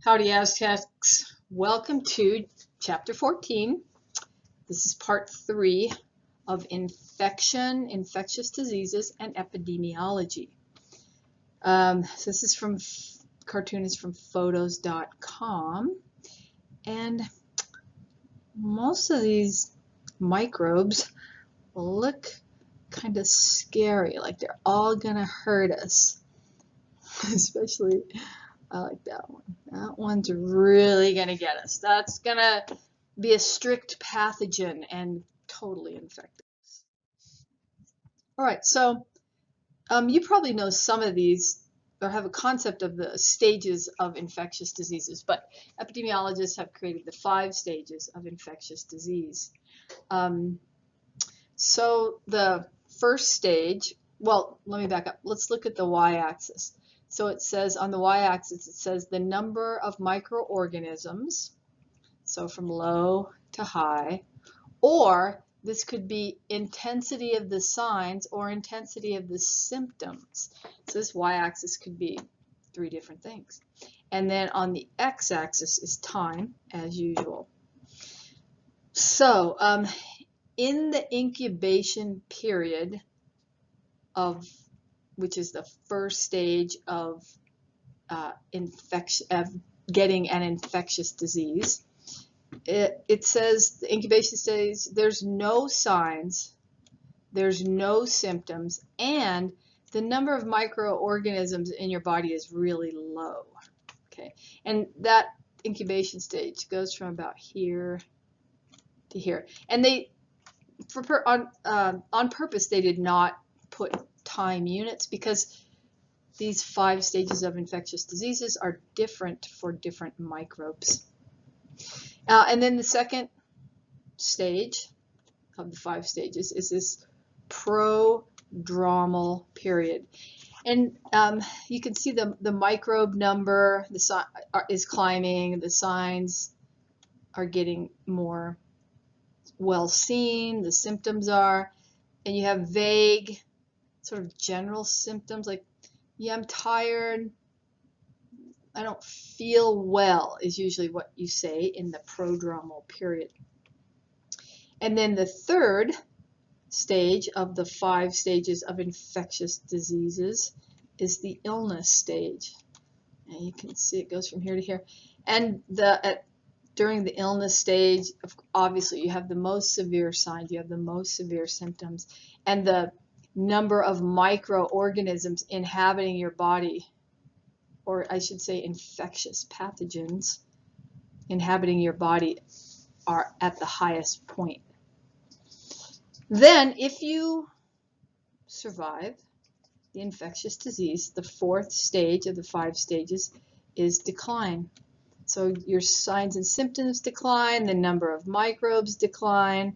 Howdy Aztecs, welcome to chapter 14. This is part 3 of infection, infectious diseases, and epidemiology. So this is from, cartoon is from photos.com, and most of these microbes look kind of scary, like they're all gonna hurt us, especially I like that one. That one's really going to get us. That's going to be a strict pathogen and totally infect us. All right, so you probably know some of these or have a concept of the stages of infectious diseases, but epidemiologists have created the 5 stages of infectious disease. So the first stage, well, let me back up. Let's look at the y-axis. So it says on the y-axis, it says the number of microorganisms, so from low to high, or this could be intensity of the signs or intensity of the symptoms. So this y-axis could be 3 different things. And then on the x-axis is time, as usual. So in the incubation period of which is the first stage of getting an infectious disease. It says the incubation stage, there's no signs, there's no symptoms, and the number of microorganisms in your body is really low. Okay, and that incubation stage goes from about here to here. And they, on purpose, they did not put time units because these 5 stages of infectious diseases are different for different microbes. And then the second stage of the 5 stages is this prodromal period. And you can see the microbe number is climbing, the signs are getting more well seen, the symptoms are, and you have vague sort of general symptoms like, yeah, I'm tired, I don't feel well is usually what you say in the prodromal period. And then the third stage of the 5 stages of infectious diseases is the illness stage. And you can see it goes from here to here. And during the illness stage, obviously you have the most severe signs, you have the most severe symptoms, and the number of microorganisms inhabiting your body, or I should say infectious pathogens inhabiting your body, are at the highest point. Then if you survive the infectious disease, the 4th stage of the 5 stages is decline. So your signs and symptoms decline, the number of microbes decline,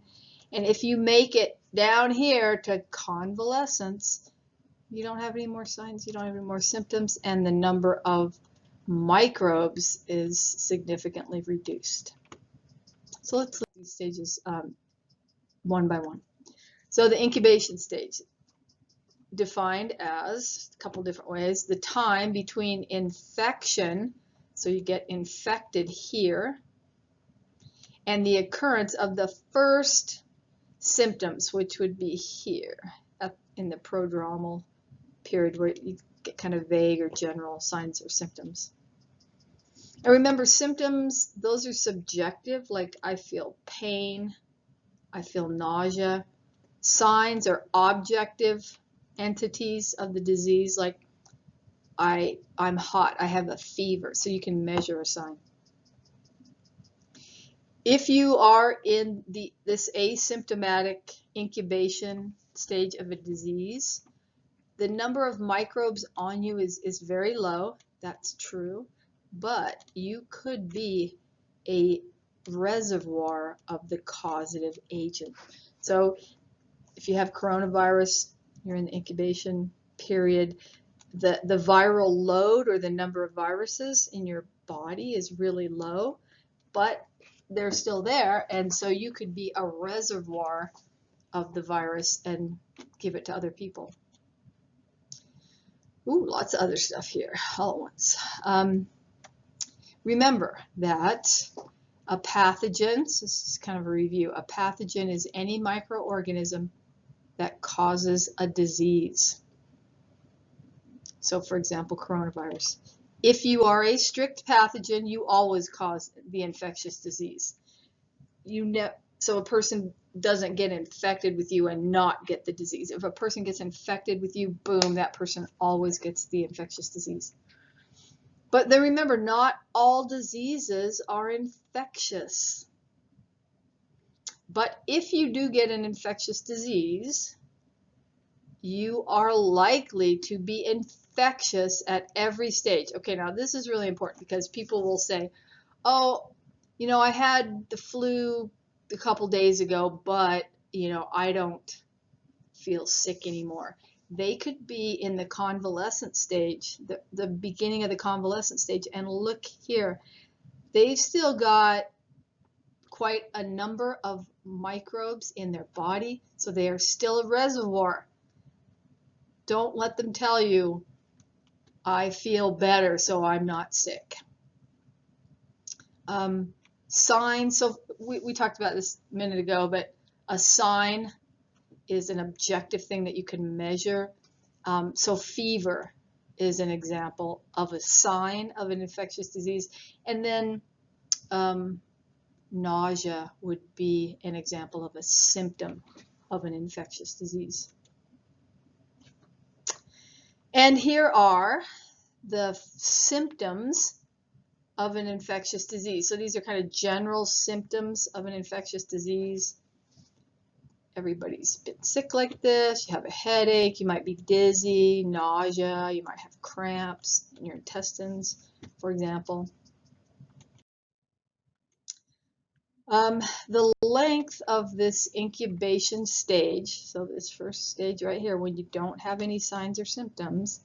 and if you make it down here to convalescence, you don't have any more signs, you don't have any more symptoms, and the number of microbes is significantly reduced. So let's look at these stages one by one. So the incubation stage, defined as a couple different ways: the time between infection, so you get infected here, and the occurrence of the first symptoms, which would be here in the prodromal period, where you get kind of vague or general signs or symptoms. And remember, symptoms, those are subjective, like I feel pain, I feel nausea. Signs are objective entities of the disease, like I'm hot, I have a fever, so you can measure a sign. If you are in this asymptomatic incubation stage of a disease, the number of microbes on you is very low. That's true, but you could be a reservoir of the causative agent. So if you have coronavirus, you're in the incubation period, the viral load or the number of viruses in your body is really low, but they're still there, and so you could be a reservoir of the virus and give it to other people. Ooh, lots of other stuff here all at once. remember that a pathogen, so this is kind of a review, a pathogen is any microorganism that causes a disease. So for example, coronavirus. If you are a strict pathogen, you always cause the infectious disease. So a person doesn't get infected with you and not get the disease. If a person gets infected with you, boom, that person always gets the infectious disease. But then remember, not all diseases are infectious. But if you do get an infectious disease, you are likely to be infectious at every stage. Okay, now this is really important because people will say, oh, you know, I had the flu a couple days ago, but, you know, I don't feel sick anymore. They could be in the convalescent stage, the beginning of the convalescent stage, and look here, they've still got quite a number of microbes in their body, so they are still a reservoir. Don't let them tell you, I feel better, so I'm not sick. Signs, so we talked about this a minute ago, but a sign is an objective thing that you can measure. So fever is an example of a sign of an infectious disease. And then nausea would be an example of a symptom of an infectious disease. And here are the symptoms of an infectious disease. So these are kind of general symptoms of an infectious disease. Everybody's been sick like this. You have a headache, you might be dizzy, nausea, you might have cramps in your intestines, for example. The length of this incubation stage, so this first stage right here, when you don't have any signs or symptoms,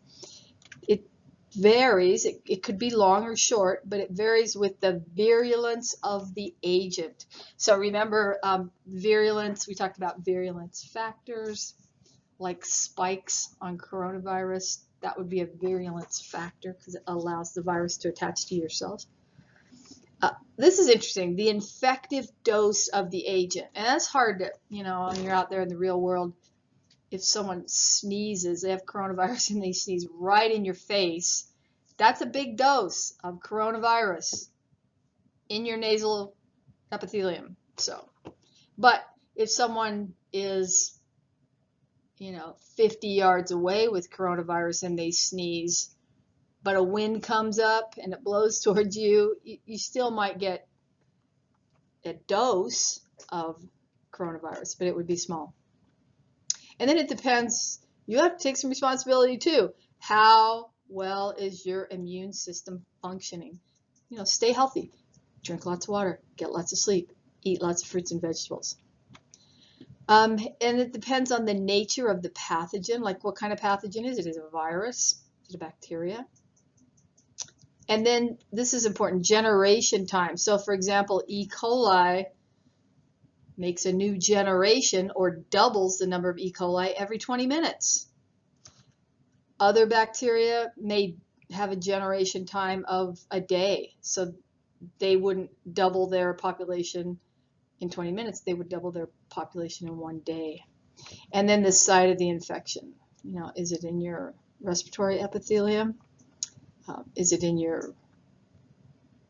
it varies. It could be long or short, but it varies with the virulence of the agent. So remember, virulence, we talked about virulence factors, like spikes on coronavirus. That would be a virulence factor because it allows the virus to attach to your cells. This is interesting, the infective dose of the agent. And that's hard to, you know, when you're out there in the real world, if someone sneezes, they have coronavirus and they sneeze right in your face, that's a big dose of coronavirus in your nasal epithelium. So, but if someone is, you know, 50 yards away with coronavirus and they sneeze, but a wind comes up and it blows towards you, you still might get a dose of coronavirus, but it would be small. And then it depends, you have to take some responsibility too. How well is your immune system functioning? You know, stay healthy, drink lots of water, get lots of sleep, eat lots of fruits and vegetables. And it depends on the nature of the pathogen, like what kind of pathogen is it? Is it a virus? Is it a bacteria? And then this is important, generation time. So for example, E. coli makes a new generation or doubles the number of E. coli every 20 minutes. Other bacteria may have a generation time of a day, so they wouldn't double their population in 20 minutes, they would double their population in 1 day. And then the site of the infection, you know, is it in your respiratory epithelium? Is it in your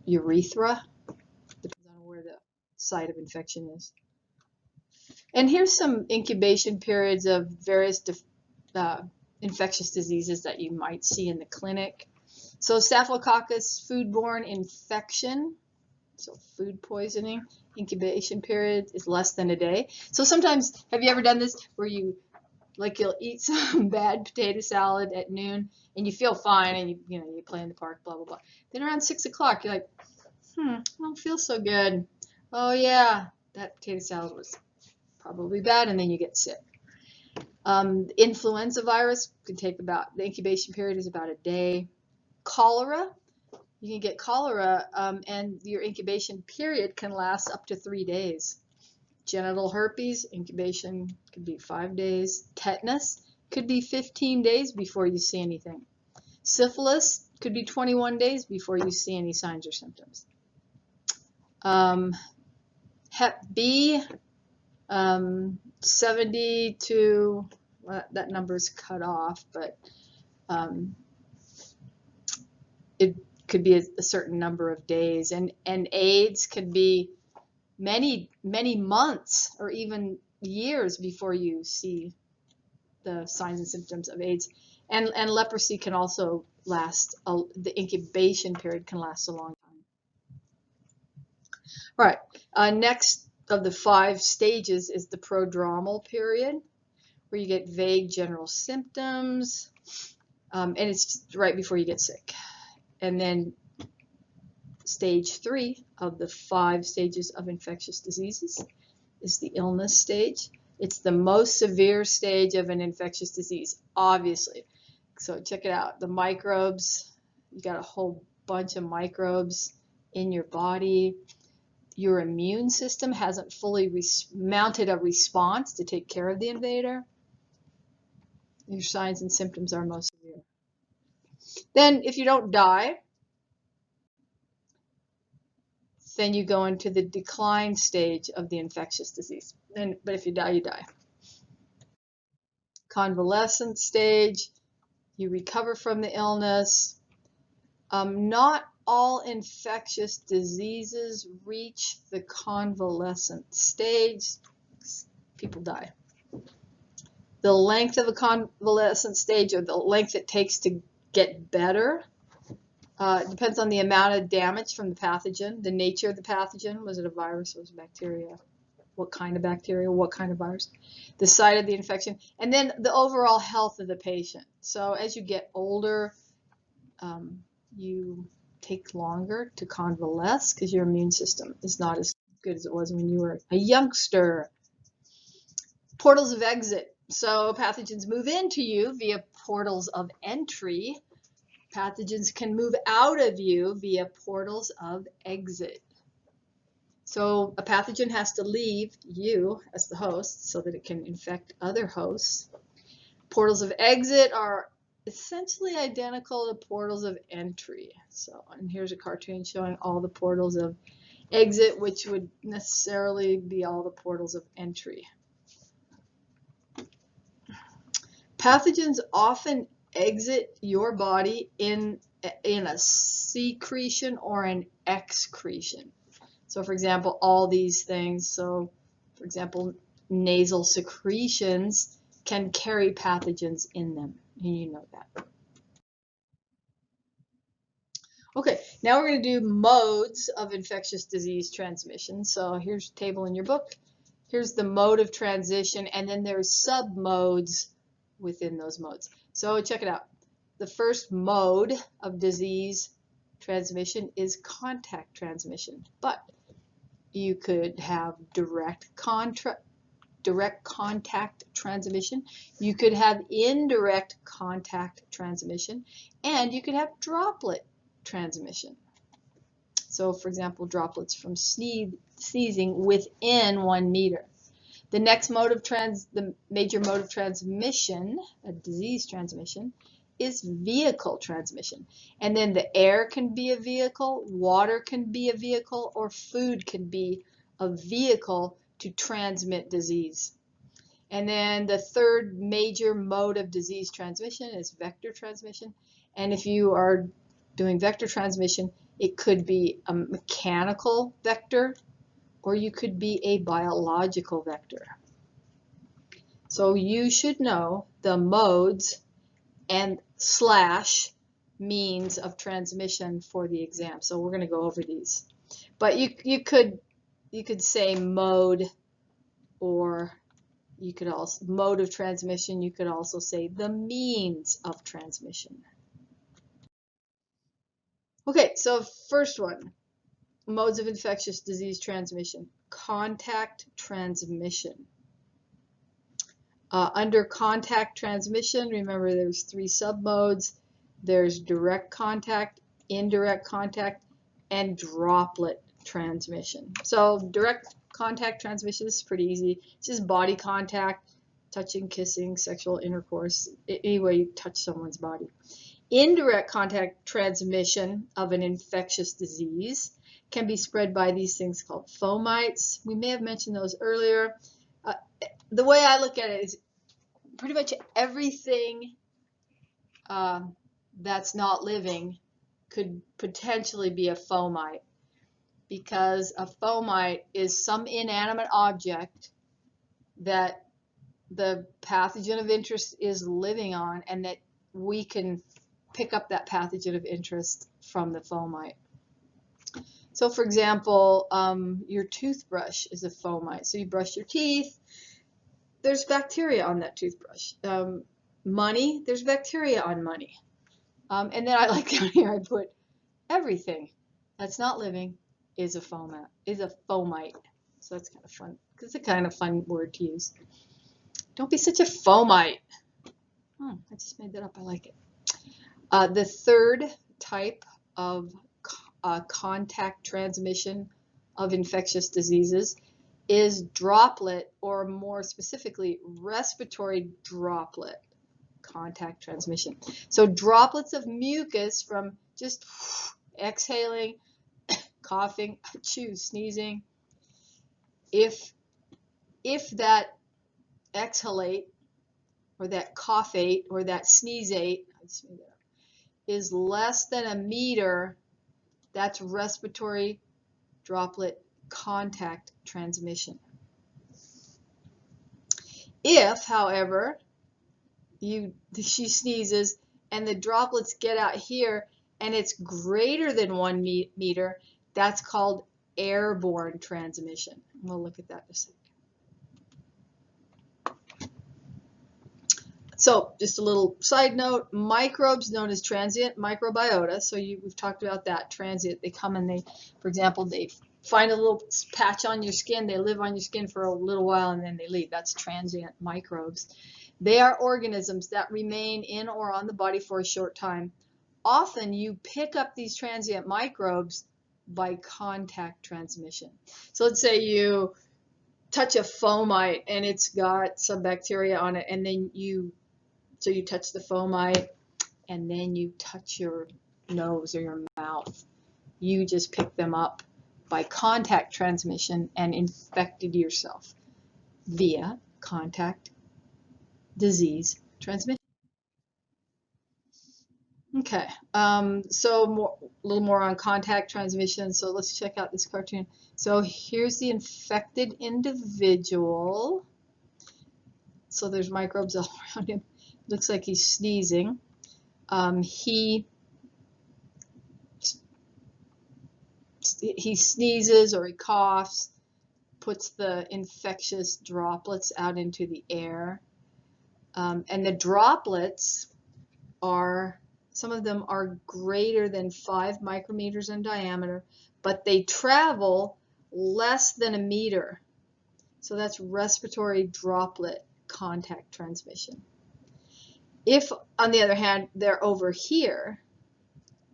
urethra? Depends on where the site of infection is. And here's some incubation periods of various infectious diseases that you might see in the clinic. So Staphylococcus foodborne infection, so food poisoning, incubation period is less than a day. So sometimes, have you ever done this where you'll eat some bad potato salad at noon and you feel fine and you play in the park, blah, blah, blah. Then around 6 o'clock, you're like, I don't feel so good. Oh yeah, that potato salad was probably bad, and then you get sick. Influenza virus can take the incubation period is about a day. Cholera, you can get cholera and your incubation period can last up to 3 days. Genital herpes, incubation could be 5 days. Tetanus could be 15 days before you see anything. Syphilis, Could be 21 days before you see any signs or symptoms. Hep B, 70 to, well, that number's cut off, but it could be a certain number of days. And AIDS could be many months or even years before you see the signs and symptoms of AIDS. And leprosy can also last, the incubation period can last a long time. All right, next of the 5 stages is the prodromal period, where you get vague general symptoms, and it's right before you get sick. And then stage 3 of the 5 stages of infectious diseases is the illness stage. It's the most severe stage of an infectious disease, obviously. So check it out. The microbes, you got a whole bunch of microbes in your body. Your immune system hasn't fully mounted a response to take care of the invader. Your signs and symptoms are most severe. Then if you don't die, then you go into the decline stage of the infectious disease. But if you die, you die. Convalescent stage, you recover from the illness. Not all infectious diseases reach the convalescent stage. People die. The length of a convalescent stage, or the length it takes to get better, depends on the amount of damage from the pathogen, the nature of the pathogen. Was it a virus or was it bacteria? What kind of bacteria? What kind of virus? The site of the infection, and then the overall health of the patient. So as you get older, you take longer to convalesce because your immune system is not as good as it was when you were a youngster. Portals of exit. So pathogens move into you via portals of entry. Pathogens can move out of you via portals of exit. So a pathogen has to leave you as the host so that it can infect other hosts. Portals of exit are essentially identical to portals of entry. So, and here's a cartoon showing all the portals of exit, which would necessarily be all the portals of entry. Pathogens often exit your body in a secretion or an excretion. So for example, all these things, so for example, nasal secretions can carry pathogens in them, and you know that. Okay, now we're going to do modes of infectious disease transmission. So here's a table in your book. Here's the mode of transition, and then there's sub-modes within those modes. So check it out. The first mode of disease transmission is contact transmission, but you could have direct contact transmission, you could have indirect contact transmission, and you could have droplet transmission. So for example, droplets from sneezing within 1 meter. The next mode of the major mode of transmission, a disease transmission, is vehicle transmission. And then the air can be a vehicle, water can be a vehicle, or food can be a vehicle to transmit disease. And then the third major mode of disease transmission is vector transmission. And if you are doing vector transmission, it could be a mechanical vector, or you could be a biological vector. So you should know the modes and / means of transmission for the exam. So we're going to go over these. But you could say mode, or you could also mode of transmission. You could also say the means of transmission. Okay, so first one, modes of infectious disease transmission. Contact transmission. Under contact transmission, remember there's 3 submodes. There's direct contact, indirect contact, and droplet transmission. So direct contact transmission is pretty easy. It's just body contact, touching, kissing, sexual intercourse, any way you touch someone's body. Indirect contact transmission of an infectious disease can be spread by these things called fomites. We may have mentioned those earlier. The way I look at it is pretty much everything that's not living could potentially be a fomite, because a fomite is some inanimate object that the pathogen of interest is living on, and that we can pick up that pathogen of interest from the fomite. So for example, your toothbrush is a fomite. So you brush your teeth, there's bacteria on that toothbrush. Money, there's bacteria on money. And then I like down here, I put everything that's not living is a fomite. So that's kind of fun, because it's a kind of fun word to use. Don't be such a fomite. I just made that up. I like it. The third type of contact transmission of infectious diseases is droplet, or more specifically, respiratory droplet contact transmission. So droplets of mucus from just exhaling, coughing, sneezing. If that exhalate, or that coughate, or that sneezeate, is less than a meter, that's respiratory droplet contact transmission. If, however, she sneezes and the droplets get out here and it's greater than 1 meter, that's called airborne transmission. We'll look at that in a second. So just a little side note, microbes known as transient microbiota, so we've talked about that, transient. They come and for example, they find a little patch on your skin, they live on your skin for a little while and then they leave. That's transient microbes. They are organisms that remain in or on the body for a short time. Often you pick up these transient microbes by contact transmission. So let's say you touch a fomite and it's got some bacteria on it, and then you touch the fomite and then you touch your nose or your mouth. You just pick them up by contact transmission and infected yourself via contact disease transmission. Okay, so a little more on contact transmission. So let's check out this cartoon. So here's the infected individual. So there's microbes all around him. Looks like he's sneezing. He sneezes or he coughs, puts the infectious droplets out into the air. And the droplets some of them are greater than 5 micrometers in diameter, but they travel less than a meter. So that's respiratory droplet contact transmission. If, on the other hand, they're over here,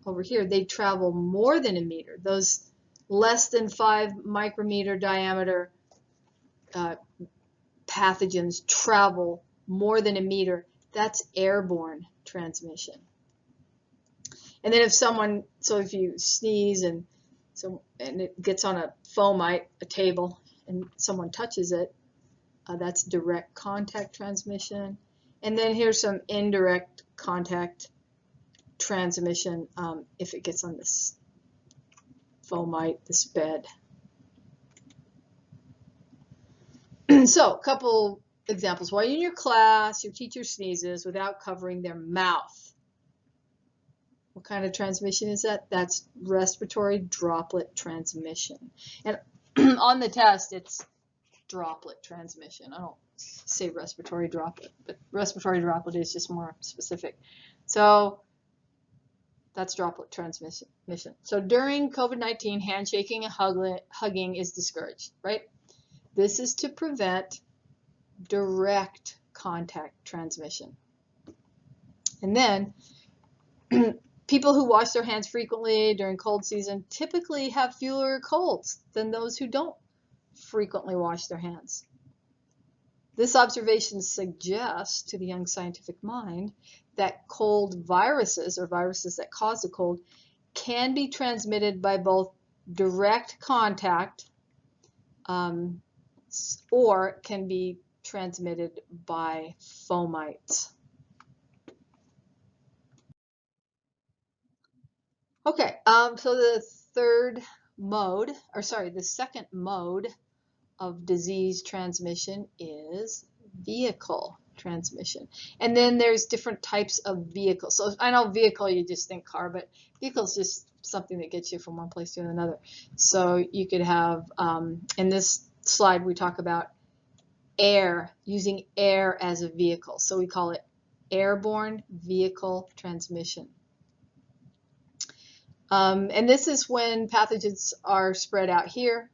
they travel more than a meter. Those less than 5 micrometer diameter pathogens travel more than a meter. That's airborne transmission. And then if you sneeze and it gets on a fomite, a table, and someone touches it, that's direct contact transmission. And then here's some indirect contact transmission if it gets on this fomite, this bed. So, a couple examples. While you're in your class, your teacher sneezes without covering their mouth. What kind of transmission is that? That's respiratory droplet transmission. And on the test, it's droplet transmission. I don't say respiratory droplet, but respiratory droplet is just more specific. So that's droplet transmission. So during COVID-19, handshaking and hugging is discouraged, right? This is to prevent direct contact transmission. And then people who wash their hands frequently during cold season typically have fewer colds than those who don't frequently wash their hands. This observation suggests to the young scientific mind that cold viruses, or viruses that cause the cold, can be transmitted by both direct contact or can be transmitted by fomites. Okay, so the second mode of disease transmission is vehicle transmission. And then there's different types of vehicles. So I know vehicle, you just think car, but vehicle is just something that gets you from one place to another. So you could have, in this slide, we talk about air, using air as a vehicle. So we call it airborne vehicle transmission. And this is when pathogens are spread out here,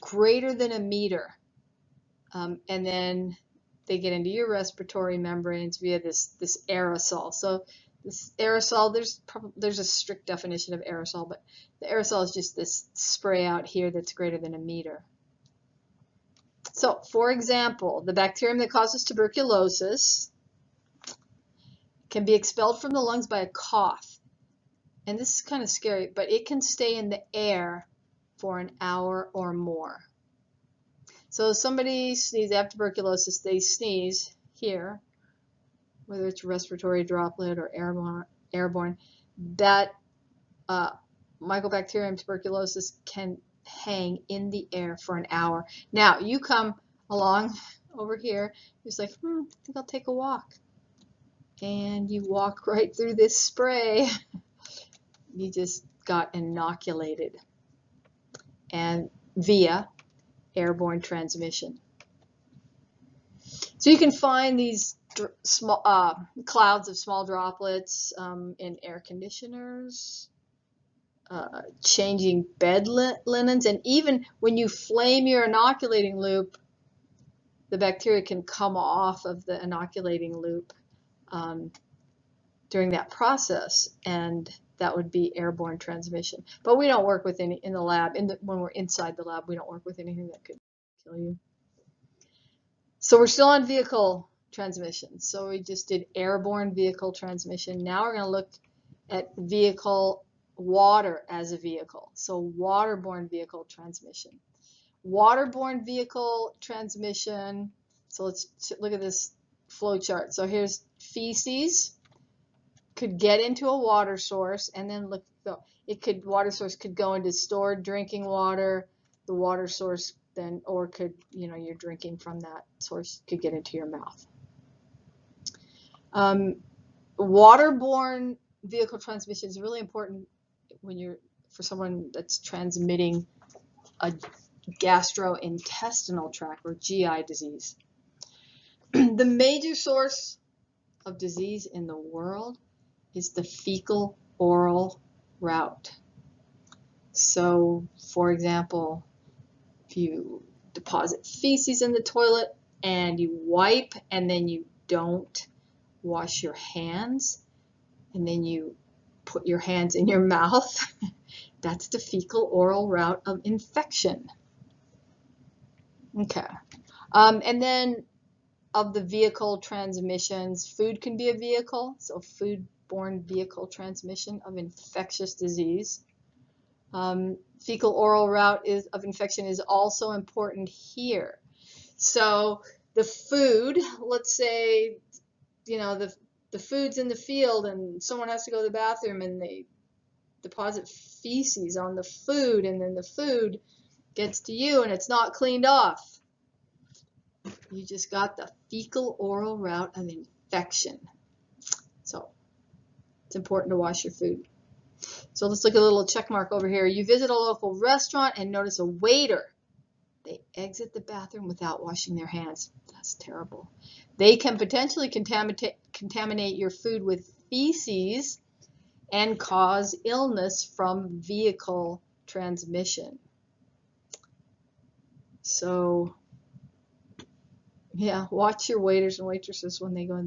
greater than a meter. And then they get into your respiratory membranes via this aerosol. So this aerosol, there's a strict definition of aerosol, but the aerosol is just this spray out here that's greater than a meter. So, for example, the bacterium that causes tuberculosis can be expelled from the lungs by a cough. And this is kind of scary, but it can stay in the air for an hour or more. So if somebody sneezes, they have tuberculosis, they sneeze here, whether it's respiratory droplet or airborne, that Mycobacterium tuberculosis can hang in the air for an hour. Now, you come along over here, it's like, I think I'll take a walk. And you walk right through this spray. You just got inoculated, and via airborne transmission. So you can find these small clouds of small droplets in air conditioners, changing bed linens, and even when you flame your inoculating loop, the bacteria can come off of the inoculating loop during that process, and that would be airborne transmission. But we don't work with any in the lab. When we're inside the lab, we don't work with anything that could kill you. So we're still on vehicle transmission. So we just did airborne vehicle transmission. Now we're going to look at water as a vehicle. So waterborne vehicle transmission. Waterborne vehicle transmission. So let's look at this flow chart. So here's feces. Could get into a water source, and then water source could go into stored drinking water. The water source then, or could, you're drinking from that source, could get into your mouth. Waterborne vehicle transmission is really important for someone that's transmitting a gastrointestinal tract or GI disease. The major source of disease in the world is the fecal oral route. So, for example, if you deposit feces in the toilet and you wipe and then you don't wash your hands and then you put your hands in your mouth, that's the fecal oral route of infection. Okay. And then of the vehicle transmissions, food can be a vehicle, so food-borne vehicle transmission of infectious disease. Fecal oral route of infection is also important here. So the food, let's say, the food's in the field and someone has to go to the bathroom and they deposit feces on the food, and then the food gets to you and it's not cleaned off. You just got the fecal oral route of infection. So it's important to wash your food. So let's look at a little check mark over here. You visit a local restaurant and notice a waiter. They exit the bathroom without washing their hands. That's terrible. They can potentially contaminate your food with feces and cause illness from vehicle transmission. So yeah, watch your waiters and waitresses when they go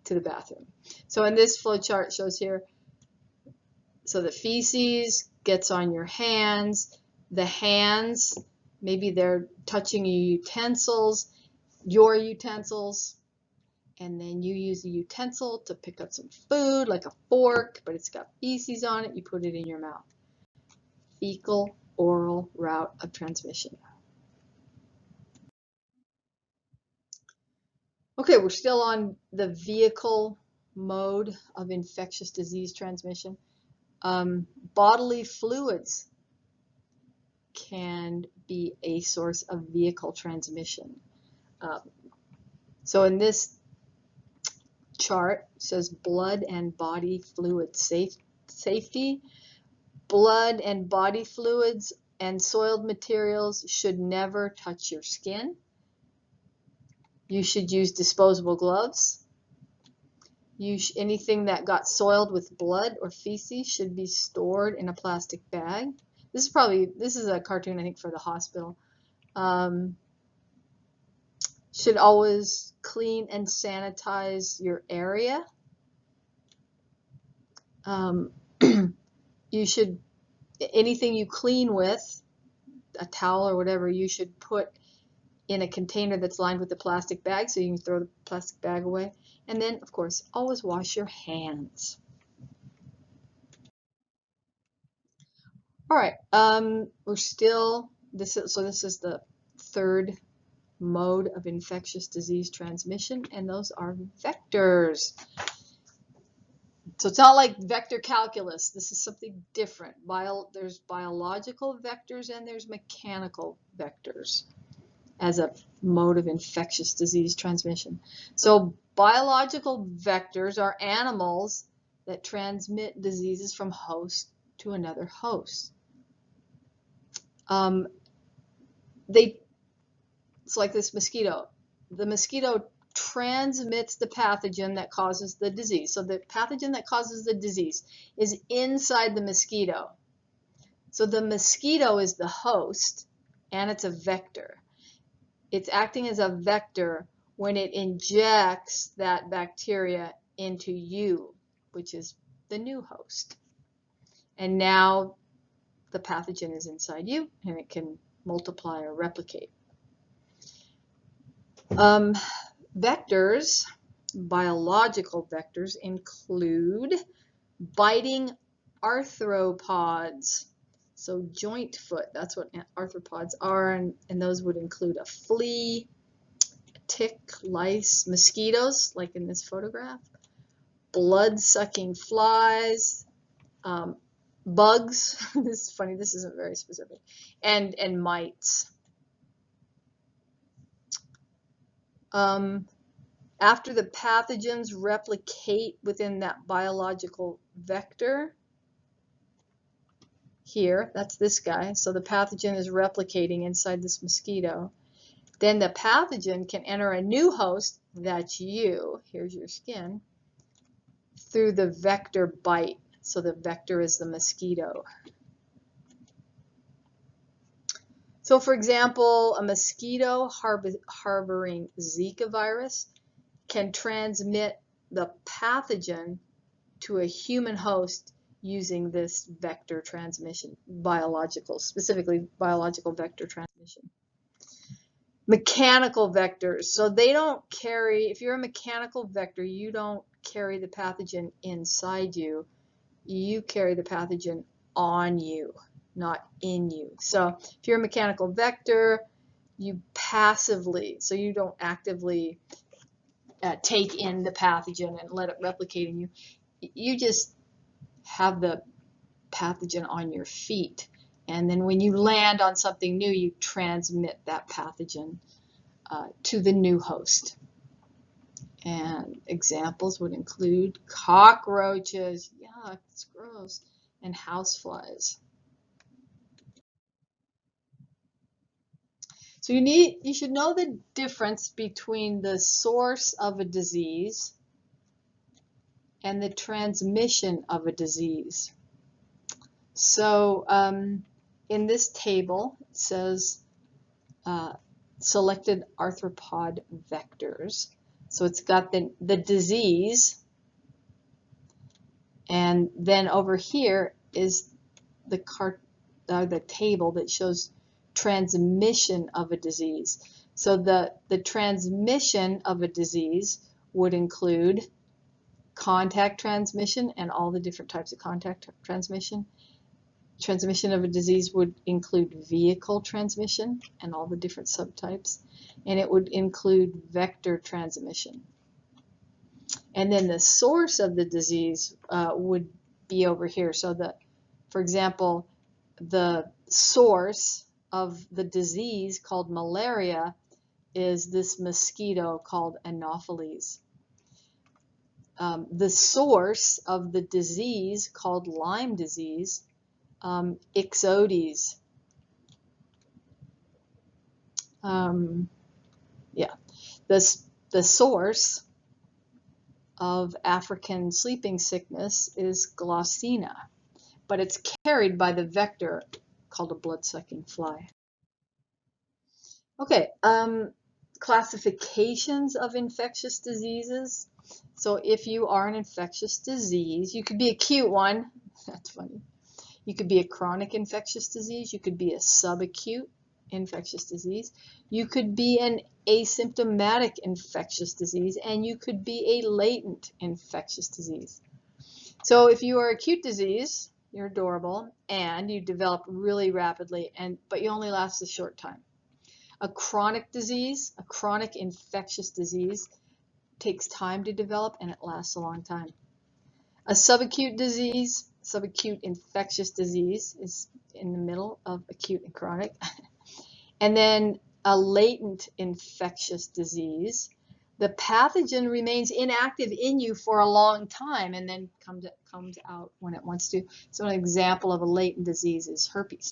to the bathroom. So in this flow chart shows here, so the feces gets on your hands, the hands, maybe they're touching your utensils, and then you use a utensil to pick up some food, like a fork, but it's got feces on it. You put it in your mouth. Fecal oral route of transmission. Okay, we're still on the vehicle mode of infectious disease transmission. Bodily fluids can be a source of vehicle transmission. So in this chart, it says blood and body fluid safety. Blood and body fluids and soiled materials should never touch your skin. You should use disposable gloves. Anything that got soiled with blood or feces should be stored in a plastic bag. This is a cartoon, I think, for the hospital. Should always clean and sanitize your area. Anything you clean with, a towel or whatever, you should put in a container that's lined with a plastic bag so you can throw the plastic bag away. And then, of course, always wash your hands. All right, this is the third mode of infectious disease transmission, and those are vectors. So it's not like vector calculus. This is something different. There's biological vectors and there's mechanical vectors as a mode of infectious disease transmission. So biological vectors are animals that transmit diseases from host to another host. It's like this mosquito. The mosquito transmits the pathogen that causes the disease. So the pathogen that causes the disease is inside the mosquito. So the mosquito is the host, and it's a vector. It's acting as a vector when it injects that bacteria into you, which is the new host. And now the pathogen is inside you, and it can multiply or replicate. Vectors, biological vectors, include biting arthropods. So joint foot, that's what arthropods are, and those would include a flea, a tick, lice, mosquitoes, like in this photograph, blood-sucking flies, bugs, this is funny, this isn't very specific, and mites. After the pathogens replicate within that biological vector, here, that's this guy, so the pathogen is replicating inside this mosquito, then the pathogen can enter a new host, that's you, here's your skin, through the vector bite. So the vector is the mosquito. So for example, a mosquito harboring Zika virus can transmit the pathogen to a human host using this vector transmission, specifically biological vector transmission. Mechanical vectors, so they don't carry, if you're a mechanical vector, you don't carry the pathogen inside you, you carry the pathogen on you, not in you. So if you're a mechanical vector, you passively, so you don't actively take in the pathogen and let it replicate in you. You just have the pathogen on your feet. And then when you land on something new, you transmit that pathogen to the new host. And examples would include cockroaches, yuck, it's gross, and houseflies. So you should know the difference between the source of a disease and the transmission of a disease. So in this table, it says selected arthropod vectors. So it's got the disease, and then over here is the table that shows transmission of a disease. So the transmission of a disease would include contact transmission and all the different types of contact transmission. Transmission of a disease would include vehicle transmission and all the different subtypes, and it would include vector transmission. And then the source of the disease would be over here. So for example, the source of the disease called malaria is this mosquito called Anopheles. The source of the disease called Lyme disease, Ixodes. The source of African sleeping sickness is Glossina, but it's carried by the vector called a blood-sucking fly. Okay, classifications of infectious diseases. So if you are an infectious disease, you could be a cute one. That's funny. You could be a chronic infectious disease. You could be a subacute infectious disease. You could be an asymptomatic infectious disease, and you could be a latent infectious disease. So if you are acute disease, you're adorable, and you develop really rapidly, but you only last a short time. A chronic disease, a chronic infectious disease, takes time to develop, and it lasts a long time. A subacute disease, subacute infectious disease, is in the middle of acute and chronic. And then a latent infectious disease, the pathogen remains inactive in you for a long time and then comes out when it wants to. So an example of a latent disease is herpes.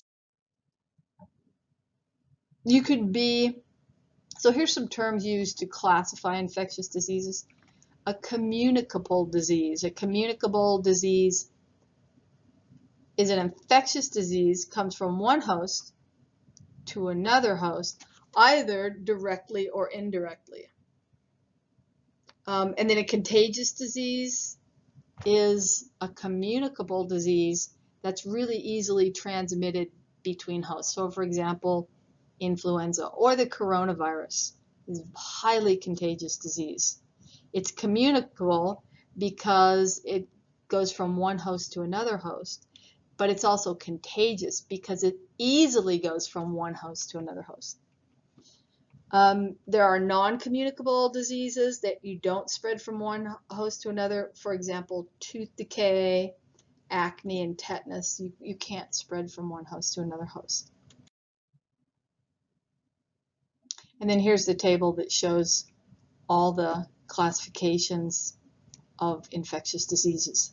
You could be, so here's some terms used to classify infectious diseases. A communicable disease. A communicable disease is an infectious disease, comes from one host to another host, either directly or indirectly. And then a contagious disease is a communicable disease that's really easily transmitted between hosts. So for example, influenza or the coronavirus is a highly contagious disease. It's communicable because it goes from one host to another host, but it's also contagious because it easily goes from one host to another host. There are non-communicable diseases that you don't spread from one host to another. For example, tooth decay, acne, and tetanus. You can't spread from one host to another host. And then here's the table that shows all the classifications of infectious diseases.